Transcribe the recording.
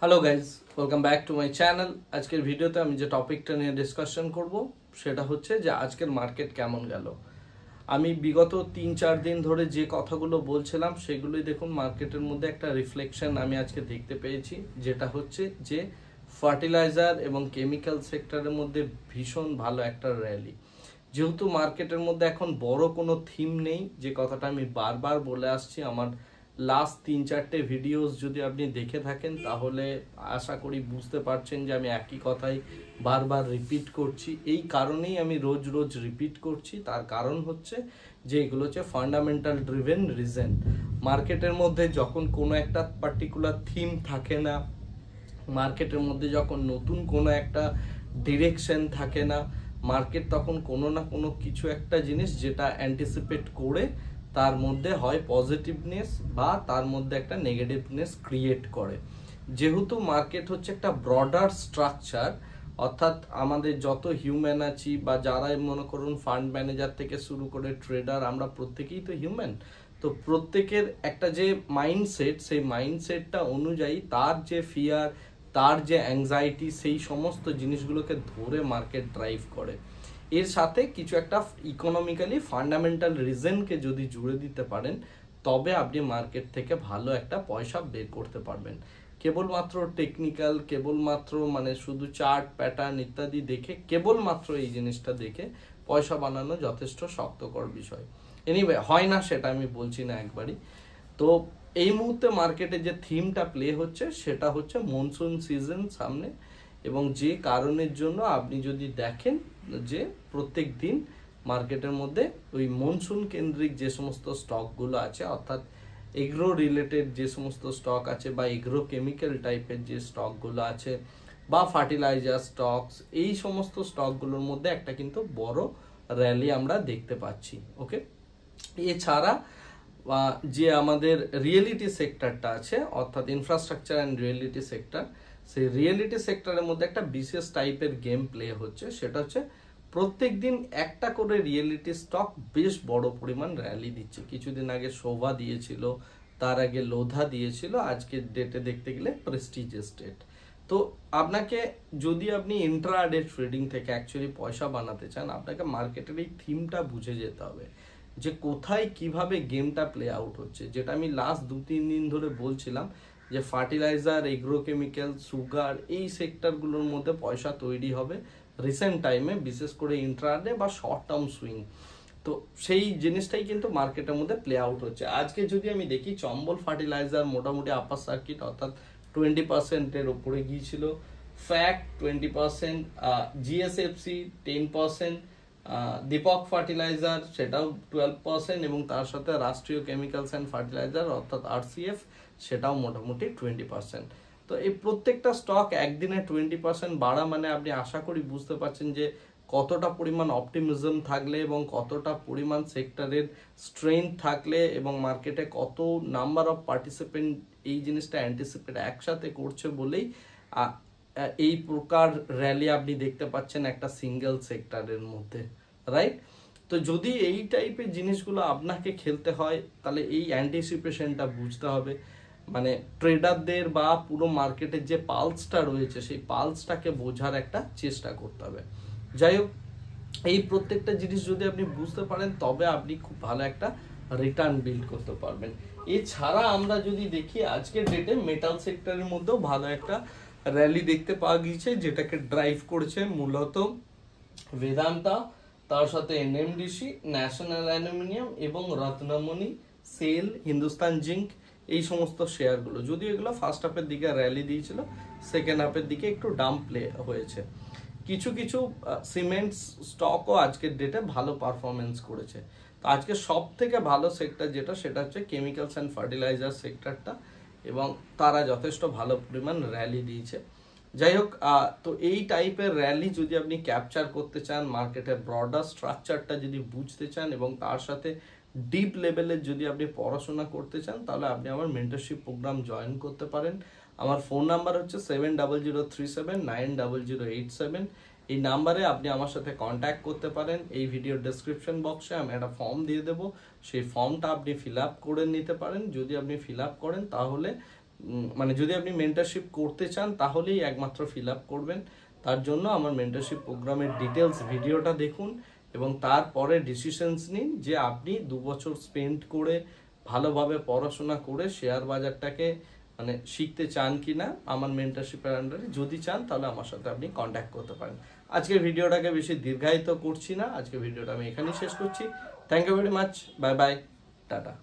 Hello guys, welcome back to my channel. আজকের ভিডিওতে আমি যে টপিকটা নিয়ে ডিসকাশন করব সেটা হচ্ছে যে আজকের মার্কেট কেমন গেল। আমি বিগত 3-4 দিন ধরে যে কথাগুলো বলছিলাম সেগুলোই দেখুন মার্কেটের মধ্যে একটা রিফ্লেকশন আমি আজকে দেখতে পেয়েছি, যেটা হচ্ছে যে ফার্টিলাইজার এবং কেমিক্যাল সেক্টরের মধ্যে ভীষণ ভালো একটা র্যালি। যেহেতু মার্কেটের মধ্যে এখন বড় কোনো থিম নেই, যে কথাটা আমি বারবার বলে আসছি, আমার লাস্ট 3-4টে ভিডিওস যদি আপনি দেখে থাকেন তাহলে আশা করি বুঝতে পারছেন যে আমি একই কথাই বারবার রিপিট করছি। এই কারণেই আমি রোজ রোজ রিপিট করছি, তার কারণ হচ্ছে যে এগুলো হচ্ছে ফান্ডামেন্টাল ড্রিভেন রিজন। মার্কেটের মধ্যে যখন কোনো একটা পার্টিকুলার থিম থাকে না, মার্কেটের মধ্যে যখন নতুন কোনো একটা ডিরেকশন থাকে না, মার্কেট তখন কোনো না কোনো কিছু একটা জিনিস যেটা অ্যান্টিসিপেট করে তার মধ্যে হয় পজিটিভনেস বা তার মধ্যে একটা নেগেটিভনেস ক্রিয়েট করে। যেহেতু মার্কেট হচ্ছে একটা ব্রডার স্ট্রাকচার, অর্থাৎ আমাদের যত হিউম্যান আছি বা যারাই মনে করুন ফান্ড ম্যানেজার থেকে শুরু করে ট্রেডার, আমরা প্রত্যেকেই তো হিউম্যান। তো প্রত্যেকের একটা যে মাইন্ডসেট, সেই মাইন্ডসেটটা অনুযায়ী তার যে ফিয়ার, তার যে অ্যাংজাইটি, সেই সমস্ত জিনিসগুলোকে ধরে মার্কেট ড্রাইভ করে। এর সাথে কিছু একটা ইকোনমিক্যালি ফান্ডামেন্টাল রিজনকে যদি জুড়ে দিতে পারেন, তবে আপনি মার্কেট থেকে ভালো একটা পয়সা বের করতে পারবেন। কেবলমাত্র টেকনিক্যাল, কেবলমাত্র মানে শুধু চার্ট প্যাটার্ন ইত্যাদি দেখে, কেবলমাত্র এই জিনিসটা দেখে পয়সা বানানো যথেষ্ট শক্তকর বিষয়। এনিওয়ে, হয় না সেটা আমি বলছি না একবারই। তো এই মুহূর্তে মার্কেটে যে থিমটা প্লে হচ্ছে সেটা হচ্ছে মনসুন সিজন সামনে, এবং যে কারণের জন্য আপনি যদি দেখেন যে প্রত্যেক দিন মার্কেটের মধ্যে ওই মনসুন কেন্দ্রিক যে সমস্ত স্টকগুলো আছে, অর্থাৎ এগ্রো রিলেটেড যে সমস্ত স্টক আছে বা এগ্রো কেমিক্যাল টাইপের যে স্টকগুলো আছে বা ফার্টিলাইজার স্টকস, এই সমস্ত স্টকগুলোর মধ্যে একটা কিন্তু বড় র্যালি আমরা দেখতে পাচ্ছি। ওকে, এছাড়া যে আমাদের রিয়েলিটি সেক্টরটা আছে, অর্থাৎ ইনফ্রাস্ট্রাকচার অ্যান্ড রিয়েলিটি সেক্টর, সেই রিয়েলিটি সেক্টরের মধ্যে একটা বিশেষ টাইপের গেম প্লে হচ্ছে। সেটা হচ্ছে প্রত্যেক দিন একটা করে রিয়েলিটি স্টক বেশ বড় পরিমাণ র্যালি দিচ্ছে। কিছুদিন আগে শোভা দিয়েছিল, তার আগে লোধা দিয়েছিল, আজকের ডেটে দেখতে গেলে প্রেস্টিজ এস্টেট। তো আপনাকে যদি আপনি ইন্ট্রাডে ট্রেডিং থেকে অ্যাকচুয়ালি পয়সা বানাতে চান, আপনাকে মার্কেটের এই থিমটা বুঝে যেতে হবে যে কোথায় কিভাবে গেমটা প্লে আউট হচ্ছে। যেটা আমি লাস্ট 2-3 দিন ধরে বলছিলাম যে ফার্টিলাইজার, এগ্রোকেমিক্যাল, সুগার, এই সেক্টরগুলোর মধ্যে পয়সা তৈরি হবে রিসেন্ট টাইমে, বিশেষ করে ইন্ট্রাডে বা শর্ট টার্ম সুইং। তো সেই জিনিসটাই কিন্তু মার্কেটের মধ্যে প্লে আউট হচ্ছে। আজকে যদি আমি দেখি, চম্বল ফার্টিলাইজার মোটামুটি আপার সার্কিট, অর্থাৎ 20%-এর উপরে গিয়েছিল। ফ্যাক্ট 20%, জিএসএফসি 10%, দীপক ফার্টিলাইজার সেটাও 12%, এবং তার সাথে রাষ্ট্রীয় কেমিক্যালস অ্যান্ড ফার্টিলাইজার অর্থাৎ আরসিএফ সেটাও মোটামুটি 20%। তো এই প্রত্যেকটা স্টক একদিনে 20% বাড়া মানে আপনি আশা করি বুঝতে পারছেন যে কতটা পরিমাণ অপটিমিজম থাকলে এবং কতটা পরিমাণ সেক্টরের স্ট্রেংথ থাকলে এবং মার্কেটে কত নাম্বার অফ পার্টিসিপেন্ট এই জিনিসটা অ্যান্টিসিপেট একসাথে করছে বলেই এই প্রকার র্যালি আপনি দেখতে পাচ্ছেন একটা সিঙ্গেল সেক্টরের মধ্যে, রাইট? তো যদি এই টাইপের জিনিসগুলো আপনাকে খেলতে হয়, তাহলে এই অ্যান্টিসিপেশনটা বুঝতে হবে। মানে ট্রেডারদের বা পুরো মার্কেটের যে পালসটা রয়েছে, সেই পালসটাকে বোঝার একটা চেষ্টা করতে হবে। যাই হোক, এই প্রত্যেকটা জিনিস যদি আপনি বুঝতে পারেন, তবে আপনি খুব ভালো একটা রিটার্ন বিল্ড করতে পারবেন। এছাড়া আমরা যদি দেখি আজকের ডেটে মেটাল সেক্টরের মধ্যেও ভালো একটা র্যালি দেখতে পাওয়া গিয়েছে, যেটাকে ড্রাইভ করেছে মূলত বেদান্তা, তার সাথে এনএমডিসি, ন্যাশনাল অ্যালুমিনিয়াম এবং রত্নমণি, সেল, হিন্দুস্তান জিঙ্ক, এই সমস্ত শেয়ারগুলো। যদিও এগুলো ফার্স্ট হাফের দিকে র্যালি দিয়েছিল, সেকেন্ড হাফের দিকে একটু ডাম্প প্লে হয়েছে। কিছু কিছু সিমেন্ট স্টকও আজকের ডেটে ভালো পারফরমেন্স করেছে। তো আজকে সব থেকে ভালো সেক্টর যেটা, সেটা হচ্ছে কেমিক্যালস অ্যান্ড ফার্টিলাইজার সেক্টরটা, এবং তারা যথেষ্ট ভালো পরিমাণ র্যালি দিয়েছে। যাই হোক, তো এই টাইপের র্যালি যদি আপনি ক্যাপচার করতে চান, মার্কেটের ব্রডার স্ট্রাকচারটা যদি বুঝতে চান এবং তার সাথে ডিপ লেভেলের যদি আপনি পড়াশোনা করতে চান, তাহলে আপনি আমার মেন্টরশিপ প্রোগ্রাম জয়েন করতে পারেন। আমার ফোন নাম্বার হচ্ছে 7003790087। এই নাম্বারে আপনি আমার সাথে কন্ট্যাক্ট করতে পারেন। এই ভিডিওর ডেসক্রিপশন বক্সে আমি একটা ফর্ম দিয়ে দেবো, সেই ফর্মটা আপনি ফিল আপ করে নিতে পারেন। যদি আপনি ফিল আপ করেন, তাহলে মানে যদি আপনি মেন্টরশিপ করতে চান তাহলেই একমাত্র ফিল আপ করবেন। তার জন্য আমার মেন্টরশিপ প্রোগ্রামের ডিটেলস ভিডিওটা দেখুন এবং তারপরে ডিসিশনস নিন যে আপনি 2 বছর স্পেন্ড করে ভালোভাবে পড়াশোনা করে শেয়ার বাজারটাকে মানে শিখতে চান কিনা আমার মেন্টরশিপের আন্ডারে। যদি চান তাহলে আমার সাথে আপনি কন্ট্যাক্ট করতে পারেন। আজকের ভিডিওটাকে বেশি দীর্ঘায়িত করছি না, আজকের ভিডিওটা আমি এখানেই শেষ করছি। Thank you very much, bye bye, tata.